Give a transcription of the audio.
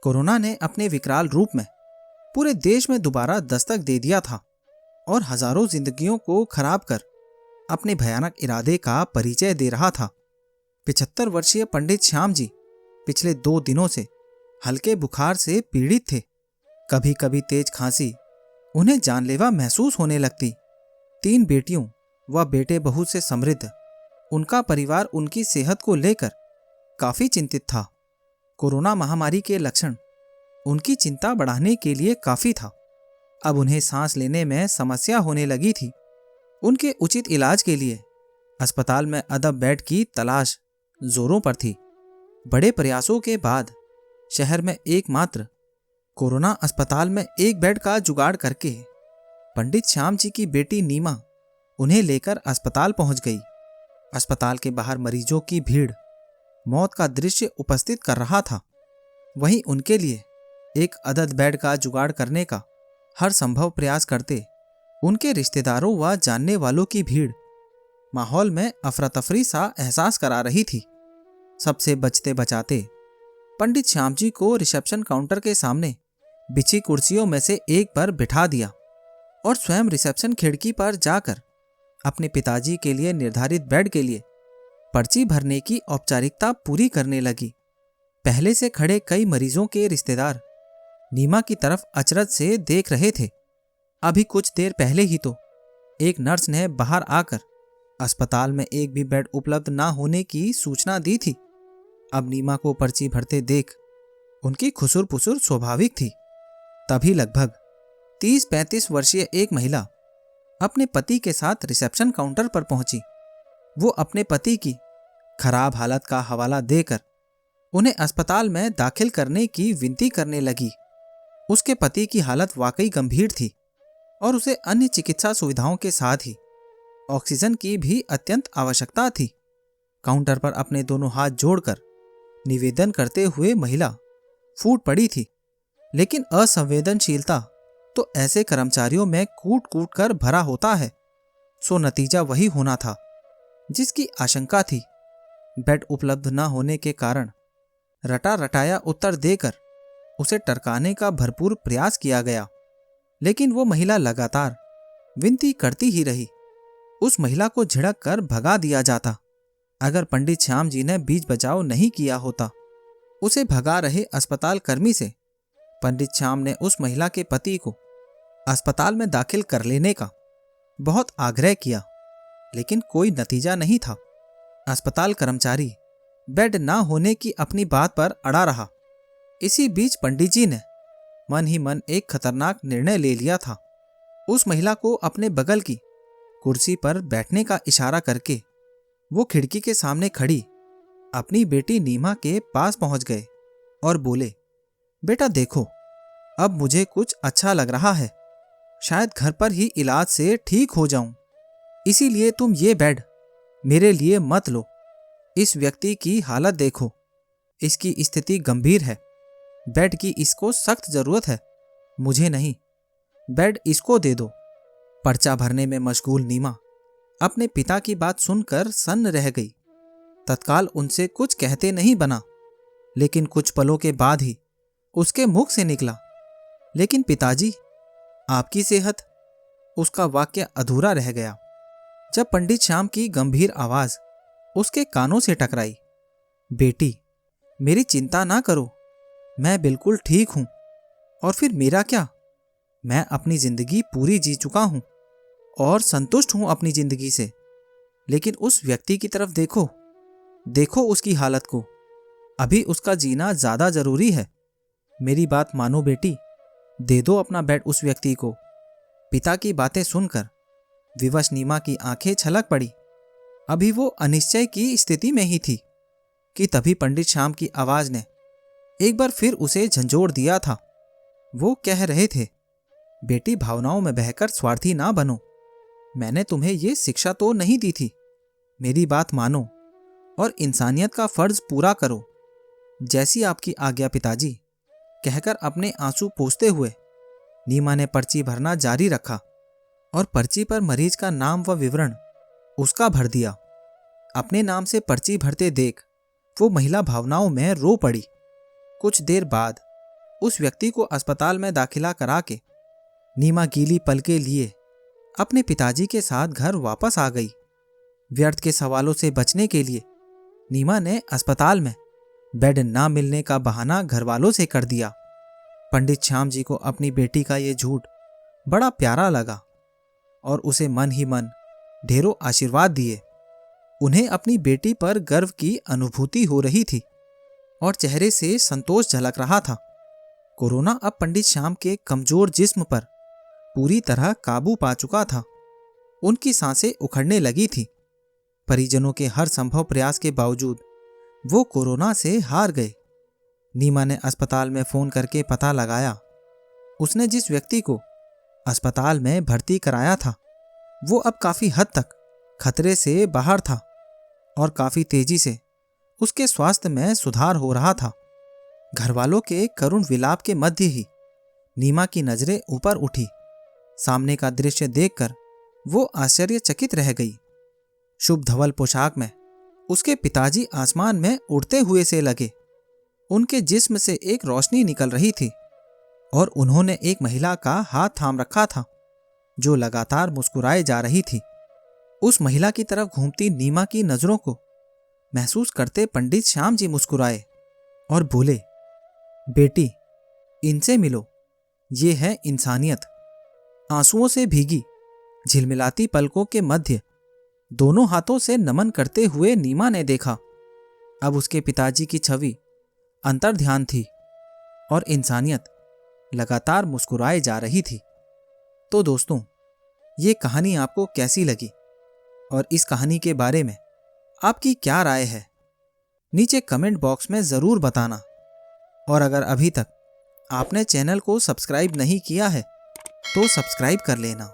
Corona ने अपने विकराल रूप में पूरे देश में दोबारा दस्तक दे दिया था और हजारों जिंदगियों को खराब कर अपने भयानक इरादे का परिचय दे रहा था। 75 वर्षीय पंडित श्याम जी पिछले 2 दिनों से हल्के बुखार से पीड़ित थे। कभी कभी तेज खांसी उन्हें जानलेवा महसूस होने लगती। 3 बेटियों व बेटे बहू से समृद्ध उनका परिवार उनकी सेहत को लेकर काफी चिंतित था। कोरोना महामारी के लक्षण उनकी चिंता बढ़ाने के लिए काफी था। अब उन्हें सांस लेने में समस्या होने लगी थी। उनके उचित इलाज के लिए अस्पताल में अदब बेड की तलाश जोरों पर थी। बड़े प्रयासों के बाद शहर में एकमात्र कोरोना अस्पताल में एक बेड का जुगाड़ करके पंडित श्याम जी की बेटी नीमा उन्हें लेकर अस्पताल पहुंच गई। अस्पताल के बाहर मरीजों की भीड़ मौत का दृश्य उपस्थित कर रहा था। वहीं उनके लिए एक अदद बेड का जुगाड़ करने का हर संभव प्रयास करते उनके रिश्तेदारों व जानने वालों की भीड़ माहौल में अफरा तफरी सा एहसास करा रही थी। सबसे बचते बचाते पंडित श्याम जी को रिसेप्शन काउंटर के सामने बिछी कुर्सियों में से एक पर बिठा दिया और स्वयं रिसेप्शन खिड़की पर जाकर अपने पिताजी के लिए निर्धारित बेड के लिए पर्ची भरने की औपचारिकता पूरी करने लगी। पहले से खड़े कई मरीजों के रिश्तेदार नीमा की तरफ अचरज से देख रहे थे। अभी कुछ देर पहले ही तो एक नर्स ने बाहर आकर अस्पताल में एक भी बेड उपलब्ध ना होने की सूचना दी थी। अब नीमा को पर्ची भरते देख उनकी खुसुर पुसुर स्वाभाविक थी। तभी लगभग 30-35 वर्षीय एक महिला अपने पति के साथ रिसेप्शन काउंटर पर पहुंची। वो अपने पति की खराब हालत का हवाला देकर उन्हें अस्पताल में दाखिल करने की विनती करने लगी। उसके पति की हालत वाकई गंभीर थी और उसे अन्य चिकित्सा सुविधाओं के साथ ही ऑक्सीजन की भी अत्यंत आवश्यकता थी। काउंटर पर अपने दोनों हाथ जोड़कर निवेदन करते हुए महिला फूट पड़ी थी। लेकिन असंवेदनशीलता तो ऐसे कर्मचारियों में कूट कूट कर भरा होता है। सो नतीजा वही होना था जिसकी आशंका थी। बेड उपलब्ध न होने के कारण रटा रटाया उत्तर देकर उसे टरकाने का भरपूर प्रयास किया गया, लेकिन वो महिला लगातार विनती करती ही रही। उस महिला को झिड़क कर भगा दिया जाता। अगर पंडित श्याम जी ने बीच बचाव नहीं किया होता। उसे भगा रहे अस्पताल कर्मी से पंडित श्याम ने उस महिला के पति को अस्पताल में दाखिल कर लेने का बहुत आग्रह किया, लेकिन कोई नतीजा नहीं था। अस्पताल कर्मचारी बेड ना होने की अपनी बात पर अड़ा रहा। इसी बीच पंडित जी ने मन ही मन एक खतरनाक निर्णय ले लिया था। उस महिला को अपने बगल की कुर्सी पर बैठने का इशारा करके वो खिड़की के सामने खड़ी अपनी बेटी नीमा के पास पहुंच गए और बोले, बेटा देखो, अब मुझे कुछ अच्छा लग रहा है। शायद घर पर ही इलाज से ठीक हो जाऊं। इसीलिए तुम ये बेड मेरे लिए मत लो। इस व्यक्ति की हालत देखो, इसकी स्थिति गंभीर है। बेड की इसको सख्त जरूरत है, मुझे नहीं। बेड इसको दे दो। पर्चा भरने में मशगूल नीमा अपने पिता की बात सुनकर सन्न रह गई। तत्काल उनसे कुछ कहते नहीं बना, लेकिन कुछ पलों के बाद ही उसके मुख से निकला, लेकिन पिताजी, आपकी सेहत। उसका वाक्य अधूरा रह गया जब पंडित श्याम की गंभीर आवाज उसके कानों से टकराई। बेटी, मेरी चिंता ना करो, मैं बिल्कुल ठीक हूं। और फिर मेरा क्या? मैं अपनी जिंदगी पूरी जी चुका हूं और संतुष्ट हूं अपनी जिंदगी से। लेकिन उस व्यक्ति की तरफ देखो, देखो उसकी हालत को। अभी उसका जीना ज्यादा जरूरी है। मेरी बात मानो बेटी, दे दो अपना बेड उस व्यक्ति को। पिता की बातें सुनकर विवश नीमा की आंखें छलक पड़ी। अभी वो अनिश्चय की स्थिति में ही थी कि तभी पंडित श्याम की आवाज ने एक बार फिर उसे झंझोड़ दिया था। वो कह रहे थे, बेटी, भावनाओं में बहकर स्वार्थी ना बनो। मैंने तुम्हें ये शिक्षा तो नहीं दी थी। मेरी बात मानो और इंसानियत का फर्ज पूरा करो। जैसी आपकी आज्ञा पिताजी, कहकर अपने आंसू पोंछते हुए नीमा ने पर्ची भरना जारी रखा और पर्ची पर मरीज का नाम व विवरण उसका भर दिया। अपने नाम से पर्ची भरते देख वो महिला भावनाओं में रो पड़ी। कुछ देर बाद उस व्यक्ति को अस्पताल में दाखिला करा के नीमा गीली पलकें लिए अपने पिताजी के साथ घर वापस आ गई। व्यर्थ के सवालों से बचने के लिए नीमा ने अस्पताल में बेड ना मिलने का बहाना घर वालों से कर दिया। पंडित श्याम जी को अपनी बेटी का ये झूठ बड़ा प्यारा लगा और उसे मन ही मन ढेरों आशीर्वाद दिए। उन्हें अपनी बेटी पर गर्व की अनुभूति हो रही थी और चेहरे से संतोष झलक रहा था। कोरोना अब पंडित श्याम के कमजोर जिस्म पर पूरी तरह काबू पा चुका था। उनकी सांसें उखड़ने लगी थी। परिजनों के हर संभव प्रयास के बावजूद वो कोरोना से हार गए। नीमा ने अस्पताल में फोन करके पता लगाया। उसने जिस व्यक्ति को अस्पताल में भर्ती कराया था वो अब काफी हद तक खतरे से बाहर था और काफी तेजी से उसके स्वास्थ्य में सुधार हो रहा था। घरवालों के करुण विलाप के मध्य ही नीमा की नजरें ऊपर उठी। सामने का दृश्य देखकर वो आश्चर्यचकित रह गई। शुभ धवल पोशाक में उसके पिताजी आसमान में उड़ते हुए से लगे। उनके जिस्म से एक रोशनी निकल रही थी और उन्होंने एक महिला का हाथ थाम रखा था जो लगातार मुस्कुराए जा रही थी। उस महिला की तरफ घूमती नीमा की नजरों को महसूस करते पंडित श्याम जी मुस्कुराए और बोले, बेटी, इनसे मिलो, ये है इंसानियत। आंसुओं से भीगी झिलमिलाती पलकों के मध्य दोनों हाथों से नमन करते हुए नीमा ने देखा। अब उसके पिताजी की छवि अंतर्ध्यान थी और इंसानियत लगातार मुस्कुराए जा रही थी। तो दोस्तों, ये कहानी आपको कैसी लगी और इस कहानी के बारे में आपकी क्या राय है, नीचे कमेंट बॉक्स में ज़रूर बताना। और अगर अभी तक आपने चैनल को सब्सक्राइब नहीं किया है तो सब्सक्राइब कर लेना।